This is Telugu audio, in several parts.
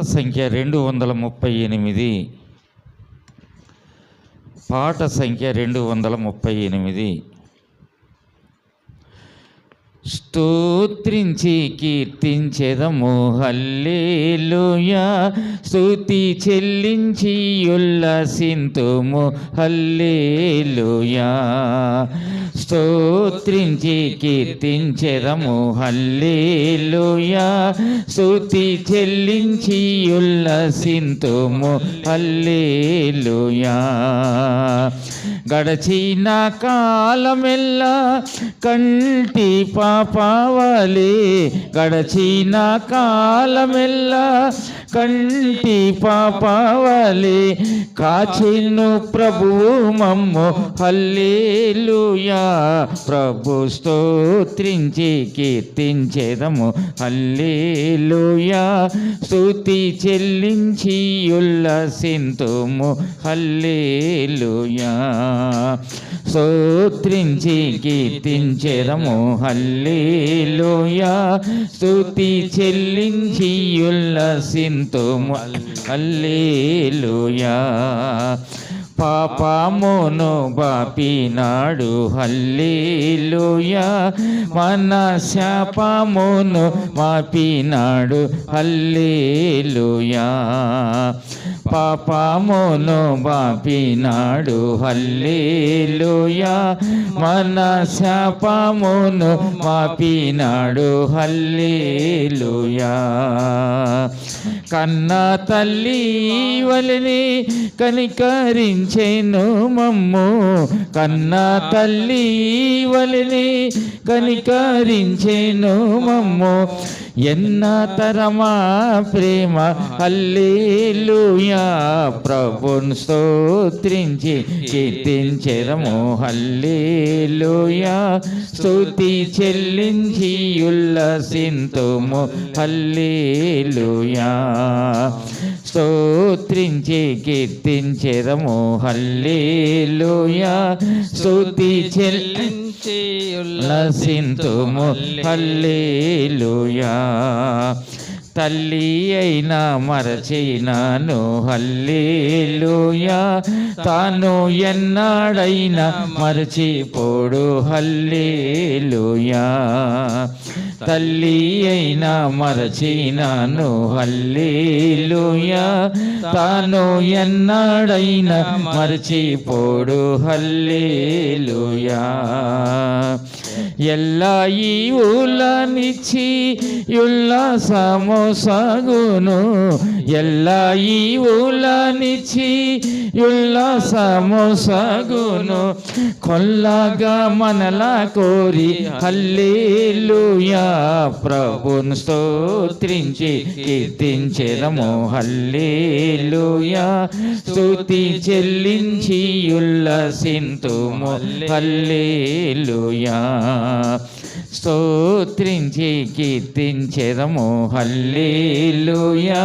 సంఖ్య 238. పాట సంఖ్య 238. స్తోత్రించి కీర్తించెదము హల్లెలూయా, స్తుతి చెల్లించి ఉల్లసింతుము హల్లెలూయా. స్తోత్రించి కీర్తించెదము హల్లెలూయా, స్తుతి చెల్లించి ఉల్లసింతుము హల్లెలూయా. గడచిన కాలమెల్లా కంటి పాపవలే, గడచిన కాలమెల్లా కంటి పాపవలే, కాచెను ప్రభువు మమ్ము హల్లెలూయా. ప్రభు స్తోత్రించి కీర్తించెదము హల్లెలూయా, స్తుతి చెల్లించి ఉల్లసింతుము హల్లెలూయా. స్తోత్రించి కీర్తించెదము హల్లెలూయా, స్తుతి చెల్లించి ఉల్లసింతుము హల్లెలూయా. పాపమును బాపినాడు హల్లెలూయా, మన శాపమును మాపినాడు హల్లెలూయా. పాపమును బాపినాడు హల్లెలూయా, మన శాపమును మాపినాడు హల్లెలూయా. కన్న తల్లి వలెనే కనికరించెను మమ్ము, కన్న తల్లి వలెనే కనికరించెను మమ్ము. ఎన్న తరమా ప్రేమ హల్లెలూయా. ప్రభుని స్తోత్రించి కీర్తించెదము హల్లెలూయా, స్తుతి చెల్లించి ఉల్లసింతుము హల్లెలూయా. స్తోత్రించి కీర్తించెదము హల్లెలూయా, స్తుతి చెల్లించి ఉల్లసింతుము హల్లెలూయా. తల్లి అయినా మరచినాను హల్లెలూయా, తాను ఎన్నాడైనా మరచిపోడు హల్లెలూయా. తల్లి అయినా మరచినాను హల్లెలూయా, తాను ఎన్నాడైనా మరచిపోడు హల్లెలూయా. ఎల్లా ఈవులనిచ్చి ఉల్లాసము సాగును, ఎల్లా ఈవులనిచ్చి ఉల్లాసము సాగును. కొల్లగా మనలా కోరి హల్లెలూయా, ప్రభుని స్తోత్రించి కీర్తించెదము హల్లెలూయా, స్తుతి చెల్లించి ఉల్లసింతుము హల్లెలూయా. స్తోత్రించి కీర్తించెదము హల్లెలూయా,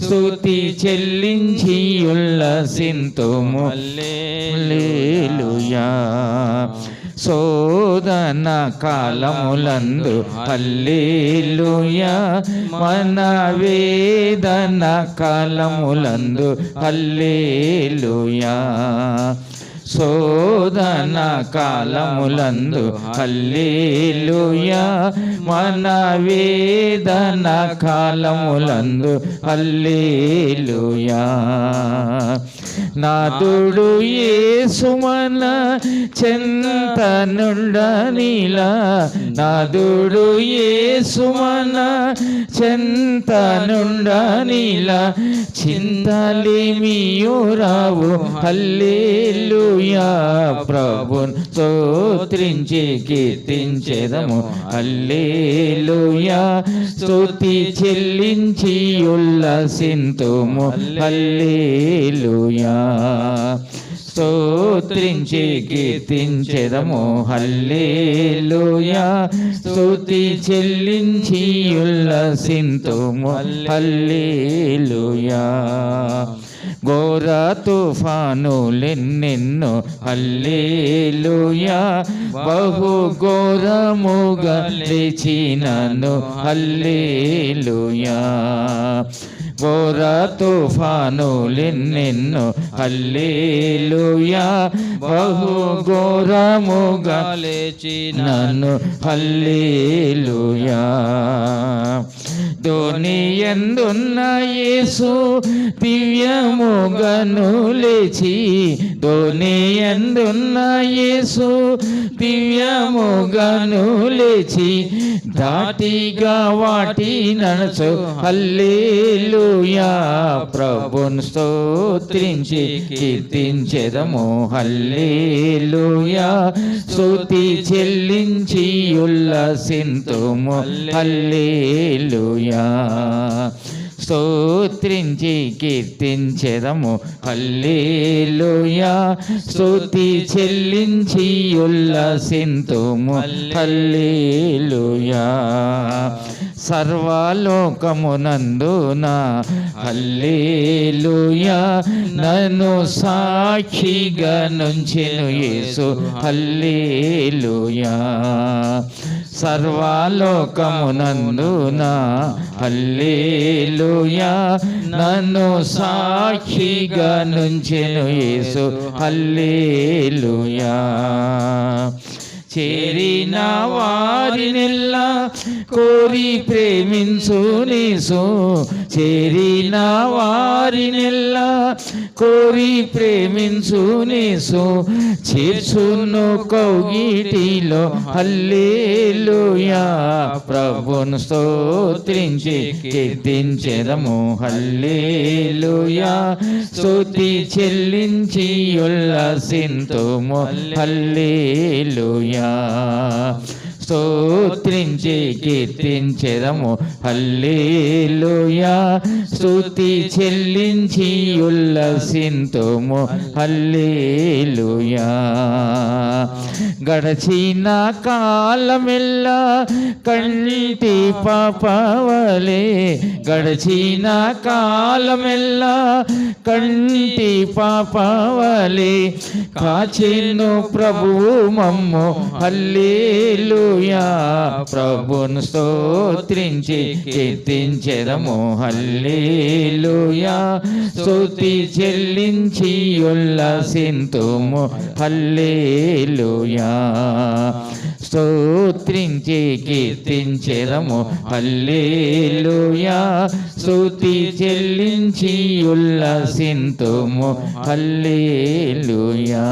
స్తుతి చెల్లించి ఉల్లసింతుము హల్లెలూయా. శోధన కాలములందు హల్లెలూయా, మన వేదన కాలములందు హల్లెలూయా. శోధన కాలములందు హల్లెలూయా, మన వేదన కాలములందు హల్లెలూయా. నాదుడు యేసు మన చెంతనుండనిలా, నాదుడు యేసు మన చెంతనుండనిలా. చింతలేమియో రావు హల్లెలూయా, ప్రభుని స్తోత్రించి కీర్తించెదము హల్లెలూయా, స్తుతి చెల్లించి ఉల్లసింతుము హల్లెలూయా. స్తోత్రించి కీర్తించెదము హల్లెలూయా, స్తుతి చెల్లించి ఉల్లసింతుము హల్లెలూయా. ఘోర తుఫానులెన్నెన్నో హల్లెలూయా, బహు ఘోరముగా లేచినను హల్లెలూయా. ఘోర తుఫానులెన్నెన్నో హల్లెలూయా బహు ఘోరముగా లేచినను హల్లెలూయా ధోనియందున్న యేసు దివ్యముగను లేచి ధోనియందున్న యేసు దివ్యముగను లేచి ధాటిగా వాటి నడుచు హల్లెలూయా ప్రభుని స్తోత్రించి కీర్తించెదము హల్లెలూయా స్తుతి చెల్లించి ఉల్లసింతుము హల్లెలూయా స్తోత్రించి కీర్తించెదము హల్లెలూయా స్తుతి చెల్లించి ఉల్లసింతుము హల్లెలూయా సర్వలోకమునందున హల్లెలూయా నన్ను సాక్షిగా నుంచెను యేసు హల్లెలూయా సర్వలోకమునందున హల్లెలూయా నన్ను సాక్షిగా నుంచెను యేసు హల్లెలూయా చేరిన వారినెల్లా కోరి ప్రేమించునేసు చేరిన వారినెల్లా కోరి ప్రేమించునేసు చేర్చును కౌగిటిలో హల్లెలూయా ప్రభును స్తోత్రించి కీర్తించెదము హల్లెలూయా స్తుతి చెల్లించి ఉల్లసింతుము హల్లెలూయా స్తోత్రించి కీర్తించెదము హల్లెలూయా స్తుతి చెల్లించి ఉల్లసింతుము హల్లెలూయా గడచిన కాలమెల్లా కంటి పాపవలే గడచిన కాలమెల్లా కంటి పాపవలే కాచెను ప్రభువు మమ్ము హల్లెలూయా ప్రభును స్తోత్రించి కీర్తించెదము హల్లెలూయా స్తుతి చెల్లించి ఉల్లసింతుము హల్లెలూయా స్తోత్రించి కీర్తించెదము హల్లెలూయా స్తుతి చెల్లించి ఉల్లసింతుము హల్లెలూయా